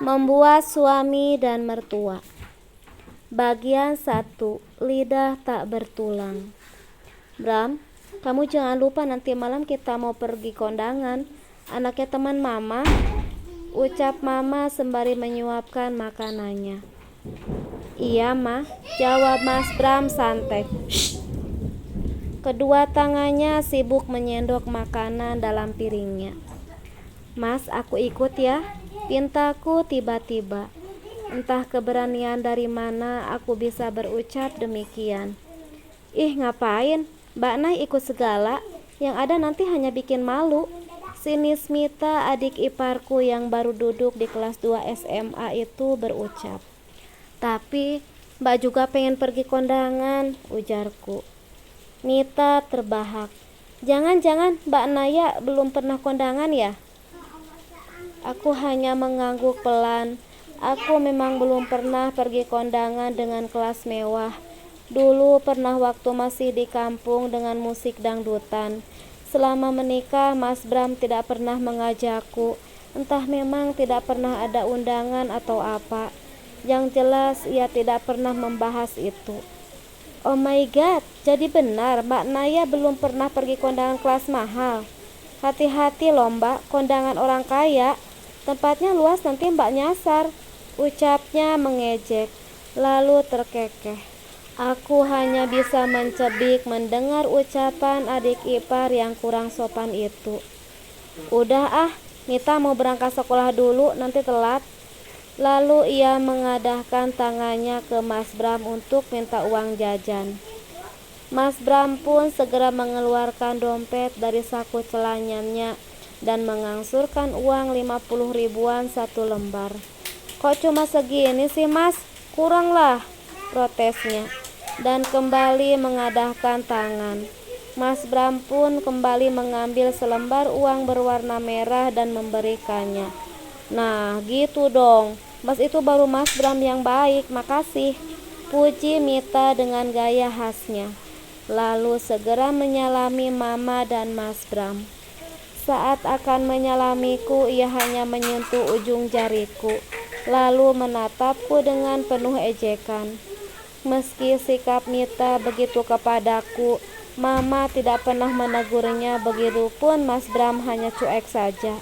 Membuat suami dan mertua. Bagian 1. Lidah tak bertulang. Bram, kamu jangan lupa nanti malam kita mau pergi kondangan. Anaknya teman mama, ucap mama sembari menyuapkan makanannya. Iya mah, jawab Mas Bram santai. Shh. Kedua tangannya sibuk menyendok makanan dalam piringnya. Mas, aku ikut ya, pintaku tiba-tiba. Entah keberanian dari mana aku bisa berucap demikian. Ih, ngapain? Mbak Nay ikut segala, yang ada nanti hanya bikin malu. Sini Smita, adik iparku yang baru duduk di kelas 2 SMA itu berucap. Tapi Mbak juga pengen pergi kondangan, ujarku. Nita terbahak. Jangan-jangan Mbak Naya belum pernah kondangan ya? Aku hanya mengangguk pelan. Aku memang belum pernah pergi kondangan dengan kelas mewah. Dulu pernah waktu masih di kampung dengan musik dangdutan. Selama menikah, Mas Bram tidak pernah mengajakku. Entah memang tidak pernah ada undangan atau apa. Yang jelas ia tidak pernah membahas itu. Oh my god, jadi benar Mbak Naya belum pernah pergi kondangan kelas mahal. Hati-hati loh Mbak, kondangan orang kaya. Tempatnya luas nanti Mbak nyasar, ucapnya mengejek, lalu terkekeh. Aku hanya bisa mencebik mendengar ucapan adik ipar yang kurang sopan itu. Udah ah, Nita mau berangkat sekolah dulu, nanti telat. Lalu ia mengadahkan tangannya ke Mas Bram untuk minta uang jajan. Mas Bram pun segera mengeluarkan dompet dari saku celananya dan mengangsurkan uang 50 ribuan satu lembar. Kok cuma segini sih mas? Kurang lah, protesnya. Dan kembali mengadahkan tangan. Mas Bram pun kembali mengambil selembar uang berwarna merah dan memberikannya. Nah gitu dong, mas itu baru Mas Bram yang baik, makasih, puji Mita dengan gaya khasnya. Lalu segera menyalami Mama dan Mas Bram. Saat akan menyalamiku, ia hanya menyentuh ujung jariku, lalu menatapku dengan penuh ejekan. Meski sikap Mita begitu kepadaku, Mama tidak pernah menegurnya, begitupun Mas Bram hanya cuek saja.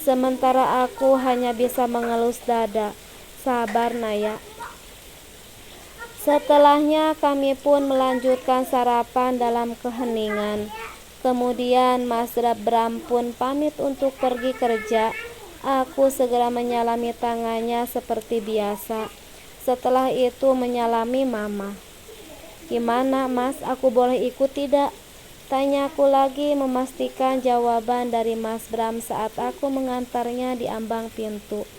Sementara aku hanya bisa mengelus dada. Sabar Naya. Setelahnya kami pun melanjutkan sarapan dalam keheningan. Kemudian Mas Bram pun pamit untuk pergi kerja. Aku segera menyalami tangannya seperti biasa. Setelah itu menyalami Mama. Gimana Mas, aku boleh ikut tidak? Tanyaku lagi memastikan jawaban dari Mas Bram saat aku mengantarnya di ambang pintu.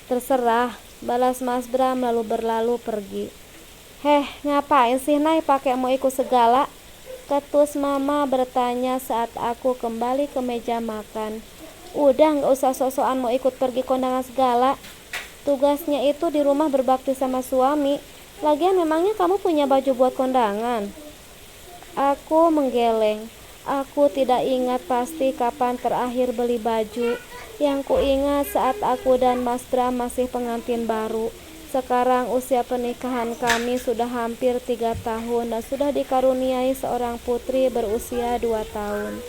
Terserah, balas Mas Bram lalu berlalu pergi. Heh, ngapain sih Nay pakai mau ikut segala? Ketus Mama bertanya saat aku kembali ke meja makan. Udah gak usah sok-sokan mau ikut pergi kondangan segala. Tugasnya itu di rumah berbakti sama suami. Lagian memangnya kamu punya baju buat kondangan? Aku menggeleng. Aku tidak ingat pasti kapan terakhir beli baju. Yang kuingat saat aku dan Mas Bram masih pengantin baru. Sekarang usia pernikahan kami sudah hampir 3 tahun dan sudah dikaruniai seorang putri berusia 2 tahun.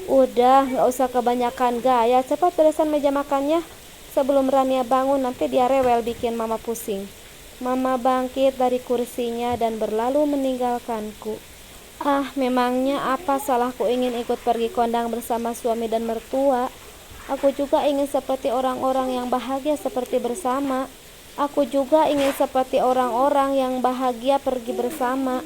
Udah, gak usah kebanyakan gaya, cepat beresan meja makannya. Sebelum Rania bangun nanti dia rewel bikin Mama pusing. Mama bangkit dari kursinya dan berlalu meninggalkanku. Ah, memangnya apa salahku ingin ikut pergi kondang bersama suami dan mertua? Aku juga ingin seperti orang-orang yang bahagia seperti bersama. Aku juga ingin seperti orang-orang yang bahagia pergi bersama.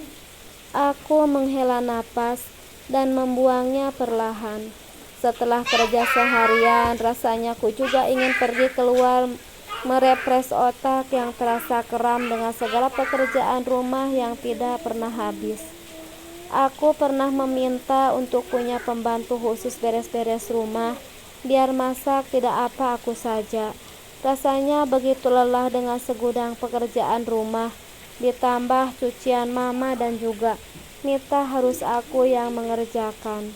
Aku menghela napas dan membuangnya perlahan. Setelah kerja seharian, rasanya aku juga ingin pergi keluar merefresh otak yang terasa keram dengan segala pekerjaan rumah yang tidak pernah habis. Aku pernah meminta untuk punya pembantu khusus beres-beres rumah, biar masak tidak apa aku saja. Rasanya begitu lelah dengan segudang pekerjaan rumah, ditambah cucian Mama dan juga Mita harus aku yang mengerjakan.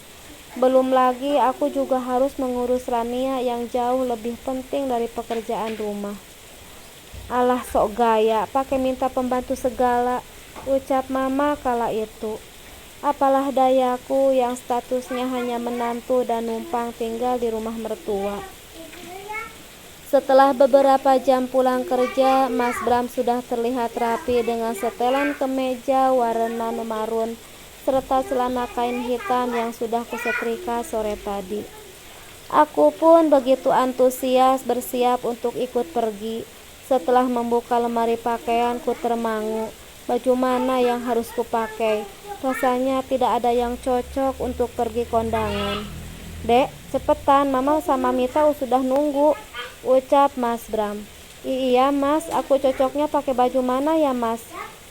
Belum lagi aku juga harus mengurus Rania yang jauh lebih penting dari pekerjaan rumah. Alah sok gaya, pakai minta pembantu segala, ucap mama kala itu. Apalah dayaku yang statusnya hanya menantu dan numpang tinggal di rumah mertua. Setelah beberapa jam pulang kerja, Mas Bram sudah terlihat rapi dengan setelan kemeja warna marun serta celana kain hitam yang sudah kusetrika sore tadi. Aku pun begitu antusias bersiap untuk ikut pergi. Setelah membuka lemari pakaian, ku termangu. Baju mana yang harus kupakai? Rasanya tidak ada yang cocok untuk pergi kondangan. Dek, cepetan, Mama sama Mita sudah nunggu, ucap Mas Bram. Iya Mas, aku cocoknya pakai baju mana ya Mas?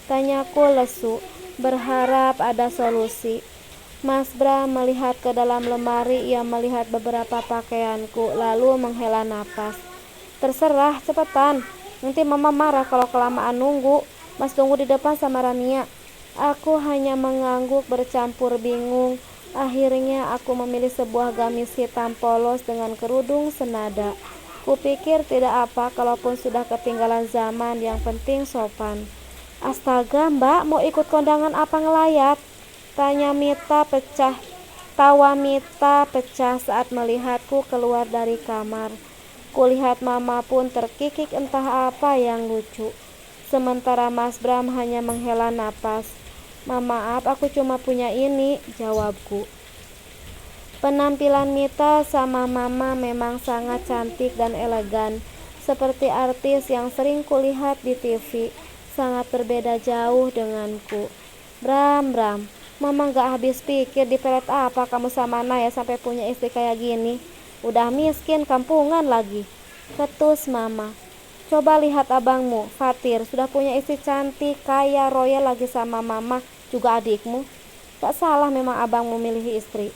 Tanyaku lesu, berharap ada solusi. Mas Bram melihat ke dalam lemari. Ia melihat beberapa pakaianku, lalu menghela napas. Terserah, cepetan. Nanti Mama marah kalau kelamaan nunggu. Mas tunggu di depan sama Rania. Aku hanya mengangguk bercampur bingung. Akhirnya aku memilih sebuah gamis hitam polos dengan kerudung senada. Kupikir tidak apa kalaupun sudah ketinggalan zaman, yang penting sopan. Astaga Mbak, mau ikut kondangan apa ngelayat? Tanya Mita pecah. Tawa Mita pecah saat melihatku keluar dari kamar. Kulihat Mama pun terkikik entah apa yang lucu. Sementara Mas Bram hanya menghela napas. Maaf, aku cuma punya ini, jawabku. Penampilan Mita sama Mama memang sangat cantik dan elegan, seperti artis yang sering kulihat di TV. Sangat berbeda jauh denganku. Bram, Mama gak habis pikir dipelet apa kamu sama Naya sampai punya istri kayak gini. Udah miskin kampungan lagi, ketus Mama. Coba lihat abangmu, Fatir, sudah punya istri cantik, kaya, royal lagi sama Mama, juga adikmu. Gak salah memang abangmu milih istri.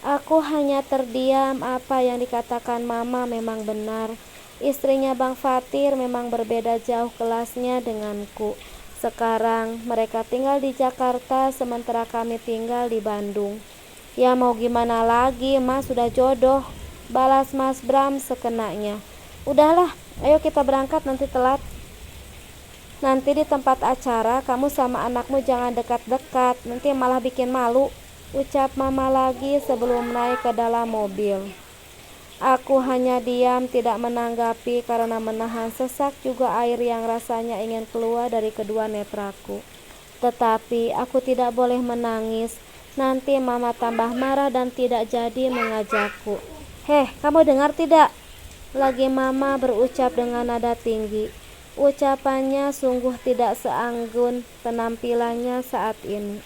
Aku hanya terdiam. Apa yang dikatakan Mama memang benar. Istrinya Bang Fatir memang berbeda jauh kelasnya denganku. Sekarang mereka tinggal di Jakarta, sementara kami tinggal di Bandung. Ya mau gimana lagi, Mas sudah jodoh, balas Mas Bram sekenanya. Udahlah, ayo kita berangkat, nanti telat. Nanti di tempat acara kamu sama anakmu jangan dekat-dekat, nanti malah bikin malu, ucap Mama lagi sebelum naik ke dalam mobil. Aku hanya diam, tidak menanggapi karena menahan sesak juga air yang rasanya ingin keluar dari kedua netraku. Tetapi aku tidak boleh menangis, nanti Mama tambah marah dan tidak jadi mengajakku. Heh, kamu dengar tidak? Lagi Mama berucap dengan nada tinggi. Ucapannya sungguh tidak seanggun penampilannya saat ini.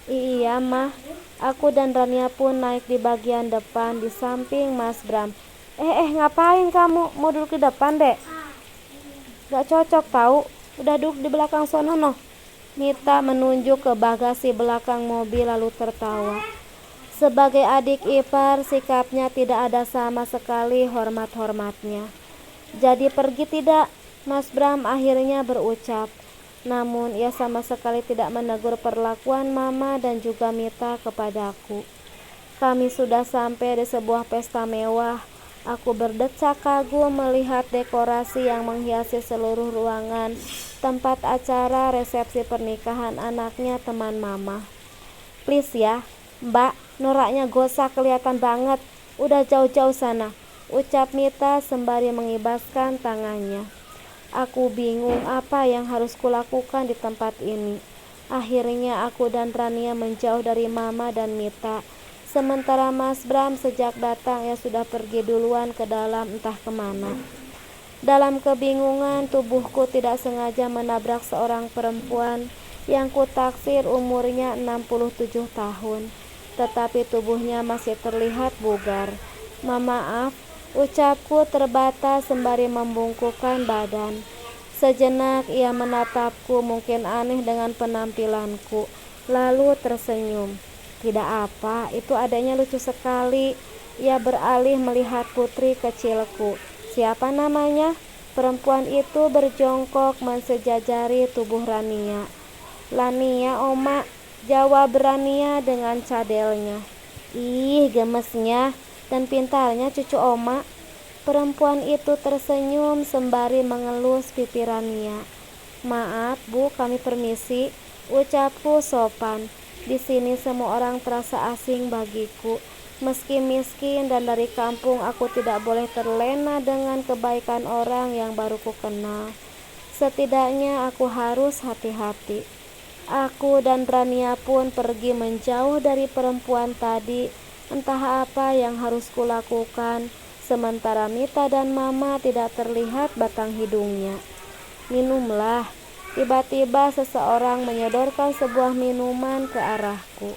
Iya Mah, aku dan Rania pun naik di bagian depan di samping Mas Bram. Ngapain kamu? Mau duduk di depan dek? Gak cocok tahu, udah duduk di belakang sono noh. Mita menunjuk ke bagasi belakang mobil lalu tertawa. Sebagai adik ipar, sikapnya tidak ada sama sekali hormat-hormatnya. Jadi pergi tidak? Mas Bram akhirnya berucap. Namun ia sama sekali tidak menegur perlakuan Mama dan juga Mita kepadaku. Kami sudah sampai di sebuah pesta mewah. Aku berdecak kagum melihat dekorasi yang menghiasi seluruh ruangan tempat acara resepsi pernikahan anaknya teman Mama. Please ya, Mbak, noraknya gosah kelihatan banget. Udah jauh-jauh sana, ucap Mita sembari mengibaskan tangannya. Aku bingung apa yang harus kulakukan di tempat ini. Akhirnya aku dan Rania menjauh dari Mama dan Mita. Sementara Mas Bram sejak datang ia sudah pergi duluan ke dalam entah kemana. Dalam kebingungan, tubuhku tidak sengaja menabrak seorang perempuan yang kutaksir umurnya 67 tahun. Tetapi tubuhnya masih terlihat bugar. Maaf, ucapku terbatas sembari membungkukkan badan. Sejenak ia menatapku, mungkin aneh dengan penampilanku, lalu tersenyum. Tidak apa, itu adanya lucu sekali. Ia beralih melihat putri kecilku. Siapa namanya? Perempuan itu berjongkok mensejajari tubuh Rania. Lania, Oma, jawab Rania dengan cadelnya. Ih, gemesnya dan pintarnya cucu Oma. Perempuan itu tersenyum sembari mengelus pipi Rania. "Maaf, Bu, kami permisi," ucapku sopan. Di sini semua orang terasa asing bagiku. Meski miskin dan dari kampung, aku tidak boleh terlena dengan kebaikan orang yang baru ku kenal. Setidaknya aku harus hati-hati. Aku dan Rania pun pergi menjauh dari perempuan tadi. Entah apa yang harus kulakukan, sementara Mita dan Mama tidak terlihat batang hidungnya. "Minumlah." Tiba-tiba seseorang menyodorkan sebuah minuman ke arahku.